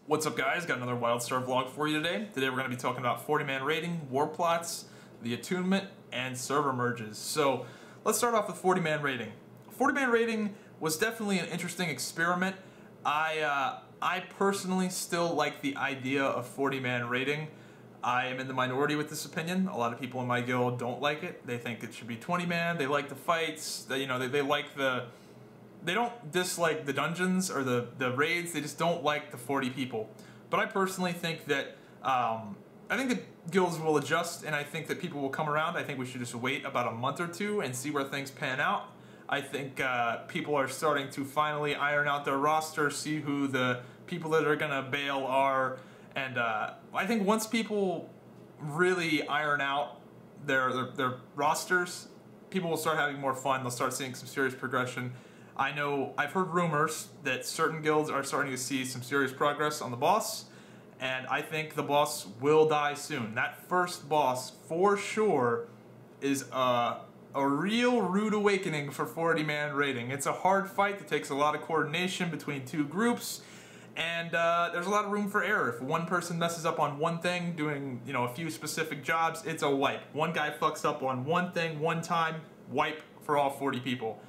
What's up, guys? Got another Wildstar vlog for you today. Today we're going to be talking about 40-man raiding, Warplots, the Attunement, and server merges. So let's start off with 40-man raiding. 40-man raiding was definitely an interesting experiment. I personally still like the idea of 40-man raiding. I am in the minority with this opinion. A lot of people in my guild don't like it. They think it should be 20-man. They like the fights. They like the... They don't dislike the dungeons or the raids, they just don't like the 40 people. But I personally think that, I think the guilds will adjust, and I think that people will come around. I think we should just wait about a month or two and see where things pan out. I think people are starting to finally iron out their roster, see who the people that are going to bail are, and I think once people really iron out their rosters, people will start having more fun, they'll start seeing some serious progression. I know, I've heard rumors that certain guilds are starting to see some serious progress on the boss, and I think the boss will die soon. That first boss, for sure, is a real rude awakening for 40-man raiding. It's a hard fight that takes a lot of coordination between two groups, and there's a lot of room for error. If one person messes up on one thing, doing a few specific jobs, it's a wipe. One guy fucks up on one thing, one time, wipe for all 40 people.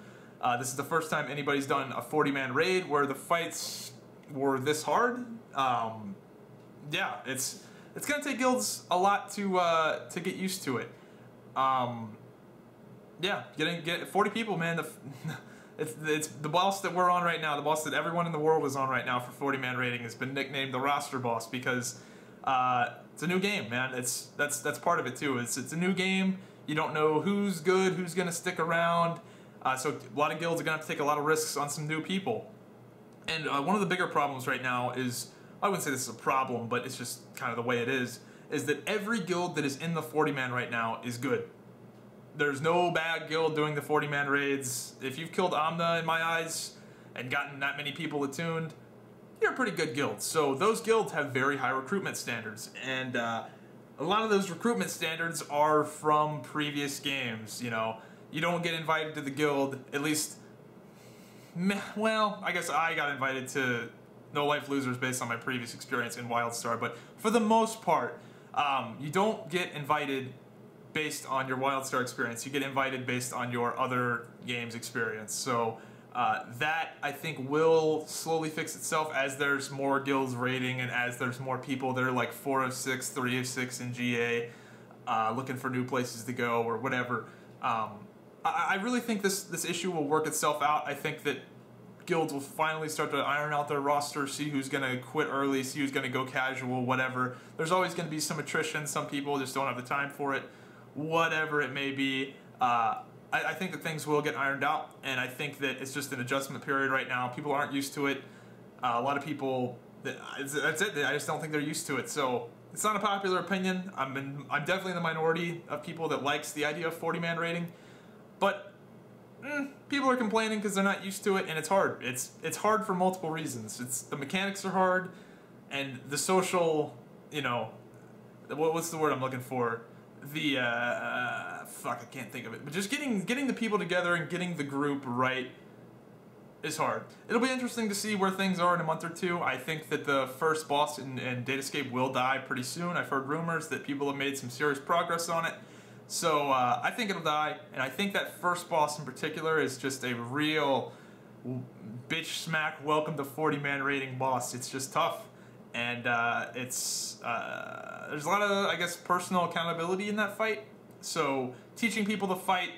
This is the first time anybody's done a 40-man raid where the fights were this hard. Yeah, it's gonna take guilds a lot to get used to it. Yeah, get 40 people, man. It's the boss that we're on right now. The boss that everyone in the world is on right now for 40-man raiding has been nicknamed the roster boss because it's a new game, man. That's part of it too. It's a new game. You don't know who's good, who's gonna stick around. So a lot of guilds are going to have to take a lot of risks on some new people. And one of the bigger problems right now is, I wouldn't say this is a problem, but it's just kind of the way it is that every guild that is in the 40-man right now is good. There's no bad guild doing the 40-man raids. If you've killed Amna, in my eyes, and gotten that many people attuned, you're a pretty good guild. So those guilds have very high recruitment standards. And a lot of those recruitment standards are from previous games, You don't get invited to the guild, at least, well, I guess I got invited to No Life Losers based on my previous experience in Wildstar, but for the most part, you don't get invited based on your Wildstar experience, you get invited based on your other games experience. So that, I think, will slowly fix itself as there's more guilds raiding and as there's more people that are like 4 of 6, 3 of 6 in GA, looking for new places to go or whatever. I really think this issue will work itself out. I think that guilds will finally start to iron out their roster, see who's going to quit early, see who's going to go casual, whatever. There's always going to be some attrition. Some people just don't have the time for it. Whatever it may be, I think that things will get ironed out, and I think that it's just an adjustment period right now. People aren't used to it. A lot of people, that's it. I just don't think they're used to it. So it's not a popular opinion. I'm definitely in the minority of people that likes the idea of 40-man raiding. But people are complaining because they're not used to it, and it's hard. It's hard for multiple reasons. The mechanics are hard, and the social, what's the word I'm looking for? The fuck, I can't think of it. But just getting the people together and getting the group right is hard. It'll be interesting to see where things are in a month or two. I think that the first boss in Datascape will die pretty soon. I've heard rumors that people have made some serious progress on it. So I think it'll die, and I think that first boss in particular is just a real bitch smack welcome to 40-man raiding boss. It's just tough, and there's a lot of, I guess, personal accountability in that fight. So teaching people to fight,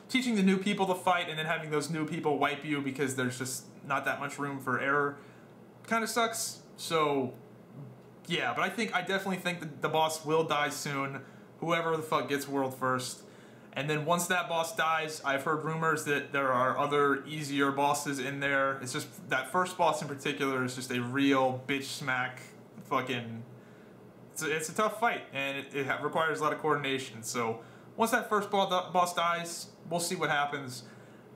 teaching the new people to fight and then having those new people wipe you because there's just not that much room for error kind of sucks. So yeah, but I definitely think that the boss will die soon. Whoever the fuck gets world first. And then once that boss dies, I've heard rumors that there are other easier bosses in there. It's just that first boss in particular is just a real bitch smack fucking... It's a tough fight, and it requires a lot of coordination. So once that first boss dies, we'll see what happens.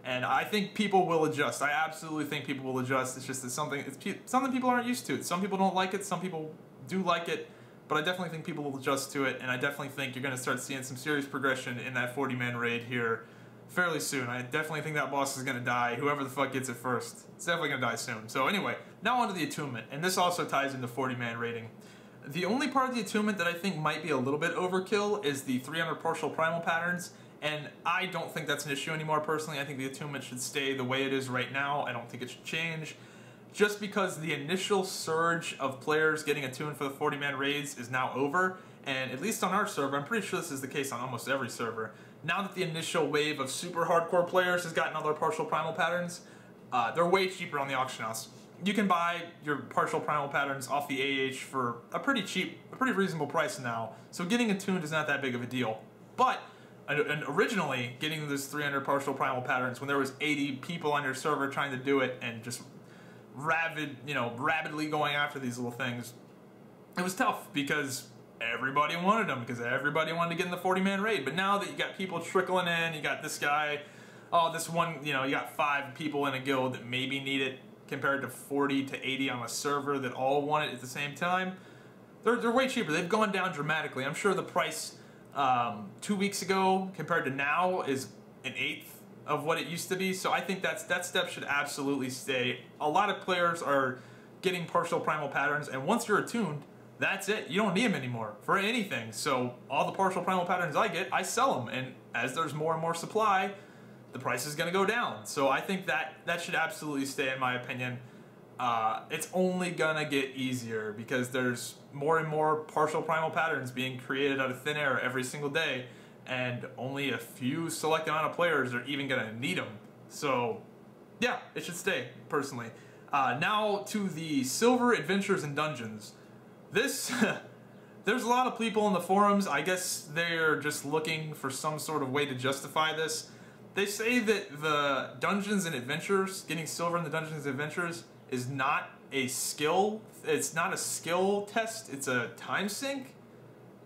And I think people will adjust. I absolutely think people will adjust. It's just something people aren't used to. Some people don't like it, some people do like it. But I definitely think people will adjust to it, and I definitely think you're going to start seeing some serious progression in that 40-man raid here fairly soon. I definitely think that boss is going to die, whoever the fuck gets it first. It's definitely going to die soon. So anyway, Now onto the Attunement, and this also ties into 40-man rating. The only part of the Attunement that I think might be a little bit overkill is the 300 partial primal patterns, and I don't think that's an issue anymore personally. I think the Attunement should stay the way it is right now. I don't think it should change. Just because the initial surge of players getting attuned for the 40-man raids is now over, and at least on our server, I'm pretty sure this is the case on almost every server, now that the initial wave of super hardcore players has gotten all their partial primal patterns, they're way cheaper on the auction house. You can buy your partial primal patterns off the AH for a pretty cheap, a pretty reasonable price now, so getting attuned is not that big of a deal. But and originally, getting this 300 partial primal patterns when there was 80 people on your server trying to do it and just rabidly going after these little things, it was tough because everybody wanted them, because everybody wanted to get in the 40-man raid. But now that you got people trickling in, you got this guy, oh, this one, you got 5 people in a guild that maybe need it, compared to 40 to 80 on a server that all want it at the same time. They're way cheaper. They've gone down dramatically. I'm sure the price 2 weeks ago compared to now is an eighth of what it used to be. So I think that step should absolutely stay. A lot of players are getting partial primal patterns, and once you're attuned, that's it. You don't need them anymore for anything. So all the partial primal patterns I get, I sell them, and as there's more and more supply, the price is going to go down. So I think that should absolutely stay, in my opinion. It's only going to get easier because there's more and more partial primal patterns being created out of thin air every single day, and only a few select amount of players are even going to need them. So yeah, it should stay, personally. Now to the silver adventures and dungeons. This there's a lot of people in the forums, I guess they're just looking for some sort of way to justify this. They say that the dungeons and adventures, getting silver in the dungeons and adventures, is not a skill. It's not a skill test. It's a time sink.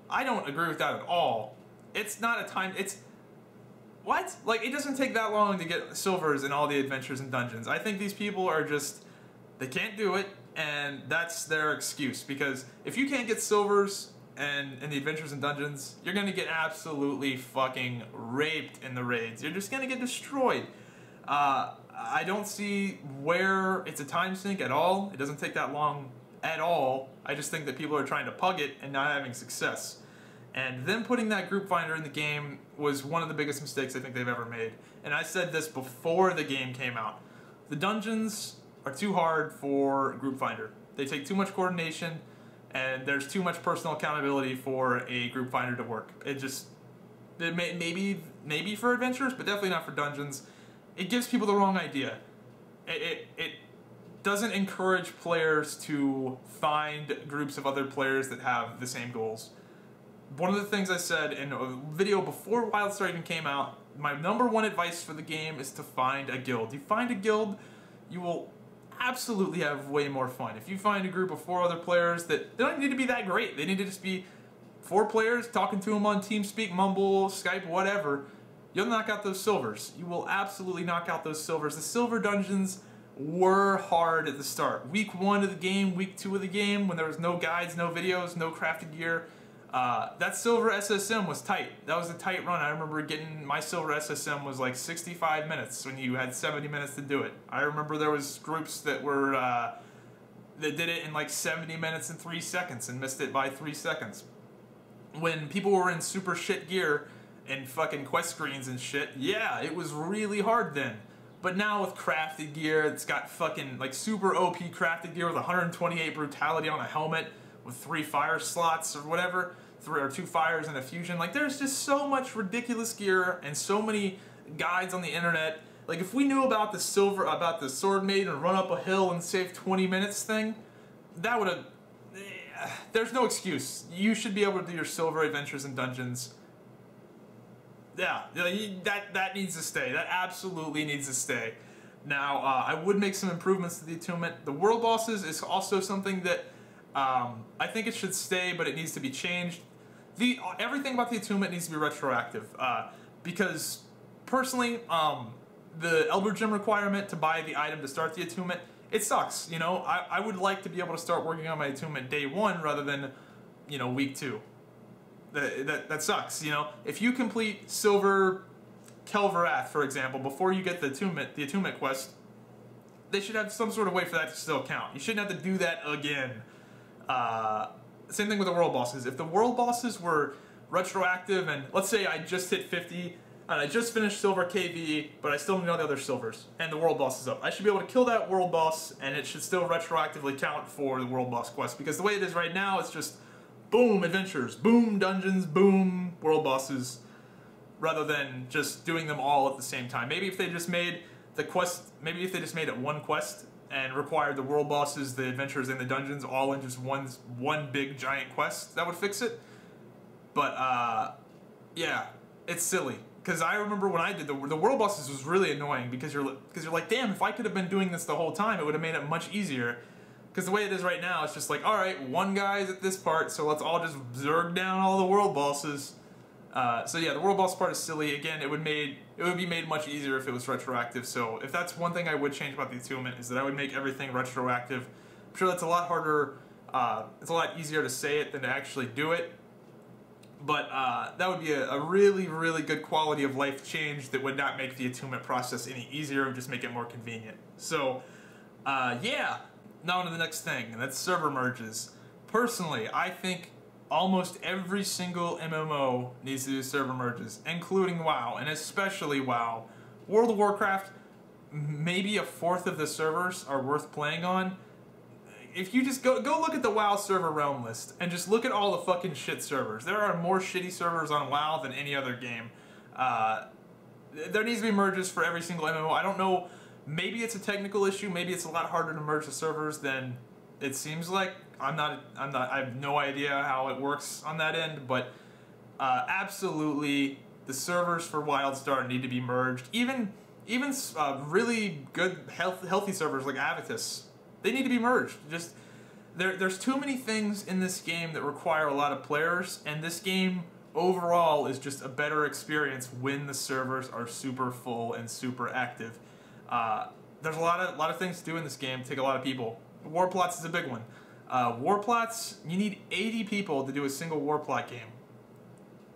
I don't agree with that at all. It's not a time. It's what? Like, it doesn't take that long to get silvers in all the adventures and dungeons. I think these people are just, they can't do it, and that's their excuse. Because if you can't get silvers and in the adventures and dungeons, you're gonna get absolutely fucking raped in the raids. You're just gonna get destroyed. I don't see where it's a time sink at all. It doesn't take that long at all. I just think that people are trying to pug it and not having success. And them putting that group finder in the game was one of the biggest mistakes I think they've ever made. And I said this before the game came out. The dungeons are too hard for group finder. They take too much coordination, and there's too much personal accountability for a group finder to work. Maybe for adventures, but definitely not for dungeons. It gives people the wrong idea. It doesn't encourage players to find groups of other players that have the same goals. One of the things I said in a video before Wildstar even came out, my #1 advice for the game is to find a guild. You find a guild, you will absolutely have way more fun. If you find a group of 4 other players that, they don't need to be that great, they need to just be 4 players talking to them on TeamSpeak, Mumble, Skype, whatever, you'll knock out those silvers. You will absolutely knock out those silvers. The silver dungeons were hard at the start. Week 1 of the game, week 2 of the game, when there was no guides, no videos, no crafted gear, that silver SSM was tight. That was a tight run. I remember getting, my silver SSM was like 65 minutes when you had 70 minutes to do it. I remember there was groups that were, that did it in like 70 minutes and 3 seconds and missed it by 3 seconds. When people were in super shit gear and fucking quest screens and shit, yeah, it was really hard then. But now with crafted gear, it's got fucking like super OP crafted gear with 128 brutality on a helmet with 3 fire slots or whatever, 3 or 2 fires and a fusion. Like, there's just so much ridiculous gear and so many guides on the internet. Like, if we knew about the sword maiden run up a hill and save 20 minutes thing, that would have, there's no excuse. You should be able to do your silver adventures and dungeons. Yeah, that needs to stay. That absolutely needs to stay. Now, I would make some improvements to the Attunement. The world bosses is also something that I think it should stay, but it needs to be changed. Everything about the Attunement needs to be retroactive. Because, personally, the Elder Gem requirement to buy the item to start the Attunement, it sucks, you know? I would like to be able to start working on my Attunement day 1 rather than, you know, week 2. That sucks, you know? If you complete Silver Kelverath, for example, before you get the Attunement quest, they should have some sort of way for that to still count. You shouldn't have to do that again. Same thing with the world bosses. If the world bosses were retroactive, and let's say I just hit 50, and I just finished Silver KV, but I still need all the other silvers, and the world boss is up, I should be able to kill that world boss, and it should still retroactively count for the world boss quest. Because the way it is right now, it's just boom adventures, boom dungeons, boom world bosses, rather than just doing them all at the same time. Maybe if they just made the quest, maybe if they just made it one quest and required the world bosses, the adventures, and the dungeons all in just one big giant quest, that would fix it. But yeah, it's silly. Because I remember when I did the world bosses was really annoying because you're like, damn, if I could have been doing this the whole time, it would have made it much easier. Because the way it is right now, it's just like, all right, one guy's at this part, so let's all just zerg down all the world bosses. So yeah, the world boss part is silly. Again, it would be made much easier if it was retroactive. So if that's one thing I would change about the Attunement, is that I would make everything retroactive. I'm sure that's a lot harder. It's a lot easier to say it than to actually do it. But that would be a really, really good quality of life change that would not make the Attunement process any easier and just make it more convenient. So yeah, now on to the next thing, and that's server merges. Personally, I think almost every single MMO needs to do server merges, including WoW, and especially WoW. World of Warcraft, maybe a fourth of the servers are worth playing on. If you just go look at the WoW server realm list and just look at all the fucking shit servers. There are more shitty servers on WoW than any other game. There needs to be merges for every single MMO. I don't know, maybe it's a technical issue, maybe it's a lot harder to merge the servers than it seems like. I have no idea how it works on that end, but absolutely the servers for Wildstar need to be merged. Even really good healthy servers like Avitus, they need to be merged. Just there's too many things in this game that require a lot of players, and this game overall is just a better experience when the servers are super full and super active. There's a lot of things to do in this game, take a lot of people. Warplots is a big one. Warplots, you need 80 people to do a single Warplot game.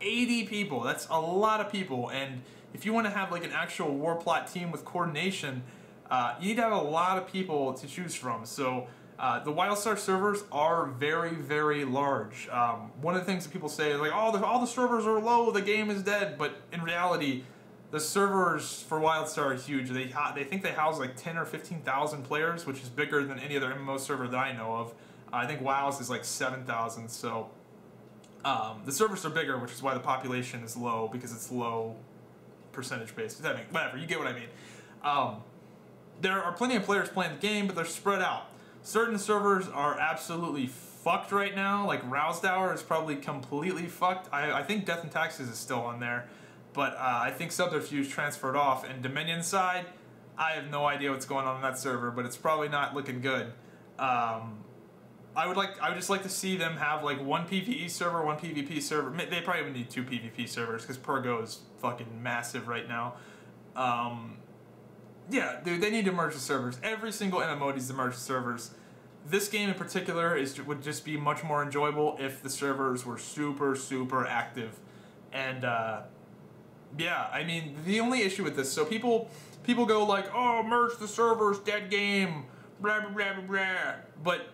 80 people, that's a lot of people, and if you want to have like an actual Warplot team with coordination, you need to have a lot of people to choose from. So the Wildstar servers are very, very large. One of the things that people say is like, oh, all the servers are low, the game is dead, but in reality, the servers for Wildstar are huge. They think they house like 10 or 15,000 players, which is bigger than any other MMO server that I know of. I think WoW's is like 7,000, so the servers are bigger, which is why the population is low, because it's low percentage based. Whatever, you get what I mean. There are plenty of players playing the game, but they're spread out. Certain servers are absolutely fucked right now, like Wildstar is probably completely fucked. I think Death and Taxes is still on there, but I think Subterfuge transferred off, and Dominion side, I have no idea what's going on that server, but it's probably not looking good. I would just like to see them have like one PvE server, one PvP server. They probably would need 2 PvP servers because Pergo is fucking massive right now. Yeah, dude, they need to merge the servers. Every single MMO needs to merge the servers. This game in particular would just be much more enjoyable if the servers were super, super active. And yeah, I mean, the only issue with this, so people go like, oh, merge the servers, dead game, blah, blah, blah, blah, blah. But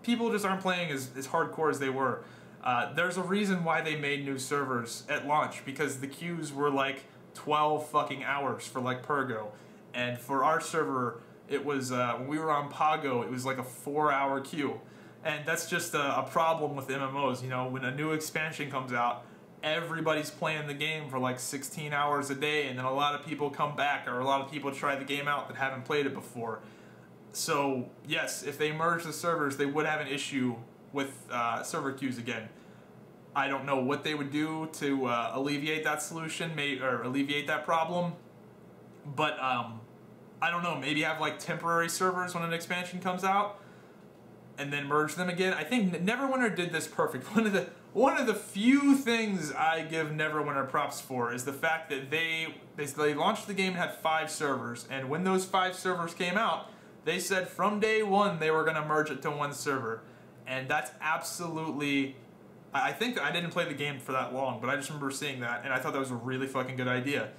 people just aren't playing as hardcore as they were. There's a reason why they made new servers at launch, because the queues were like 12 fucking hours for like Pergo. And for our server, it was, when we were on Pago, it was like a 4-hour queue. And that's just a problem with MMOs, you know, when a new expansion comes out, everybody's playing the game for like 16 hours a day, and then a lot of people come back, or a lot of people try the game out that haven't played it before. So, yes, if they merge the servers, they would have an issue with server queues again. I don't know what they would do to alleviate that solution, or alleviate that problem, but I don't know, maybe have like temporary servers when an expansion comes out, and then merge them again. I think Neverwinter did this perfect. One of the few things I give Neverwinter props for is the fact that they launched the game and had 5 servers, and when those 5 servers came out, they said from day one they were going to merge it to one server. And that's absolutely, I think I didn't play the game for that long, but I just remember seeing that, and I thought that was a really fucking good idea.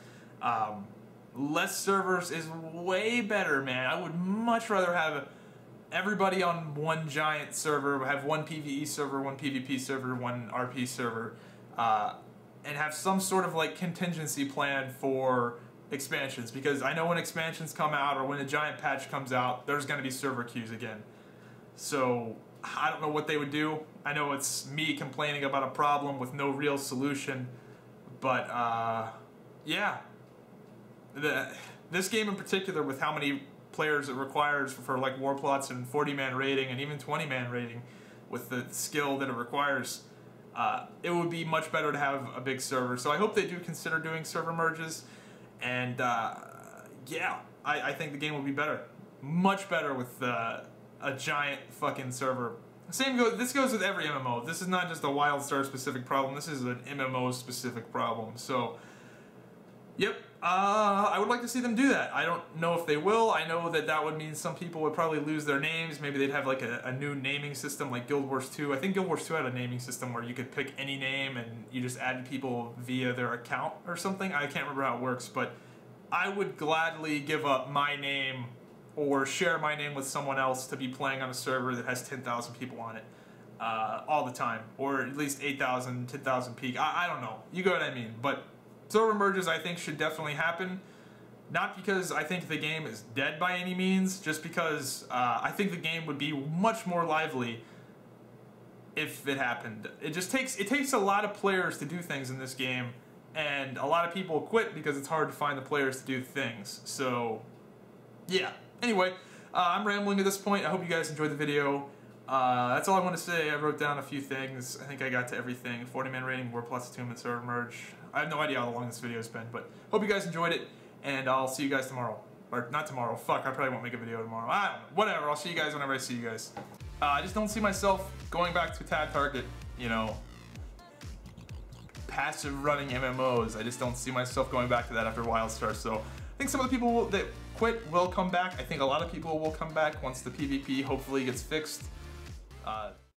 less servers is way better, man. I would much rather have everybody on one giant server, have one PvE server, one PvP server, one RP server, and have some sort of like contingency plan for expansions, because I know when expansions come out or when a giant patch comes out, there's going to be server queues again. So I don't know what they would do. I know it's me complaining about a problem with no real solution, but yeah, this game in particular, with how many players it requires for like Warplots and 40-man rating and even 20-man rating, with the skill that it requires, it would be much better to have a big server. So I hope they do consider doing server merges, and yeah, I think the game will be better, much better with a giant fucking server. This goes with every MMO. This is not just a Wildstar specific problem. This is an MMO specific problem. So, yep. I would like to see them do that. I don't know if they will. I know that that would mean some people would probably lose their names. Maybe they'd have like a new naming system like Guild Wars 2. I think Guild Wars 2 had a naming system where you could pick any name and you just add people via their account or something. I can't remember how it works, but I would gladly give up my name or share my name with someone else to be playing on a server that has 10,000 people on it all the time, or at least 8,000, 10,000 peak. I don't know. You get what I mean. But server merges, I think, should definitely happen. Not because I think the game is dead by any means, just because I think the game would be much more lively if it happened. It takes a lot of players to do things in this game, and a lot of people quit because it's hard to find the players to do things. So, yeah. Anyway, I'm rambling at this point. I hope you guys enjoyed the video. That's all I want to say. I wrote down a few things. I think I got to everything. 40-man rating, Warplots, Attunement, server merge. I have no idea how long this video has been, but hope you guys enjoyed it, and I'll see you guys tomorrow. Or not tomorrow. Fuck, I probably won't make a video tomorrow. I don't know. Whatever. I'll see you guys whenever I see you guys. I just don't see myself going back to Tad Target, you know, passive running MMOs. I just don't see myself going back to that after Wildstar. So I think some of the people that quit will come back. I think a lot of people will come back once the PvP hopefully gets fixed.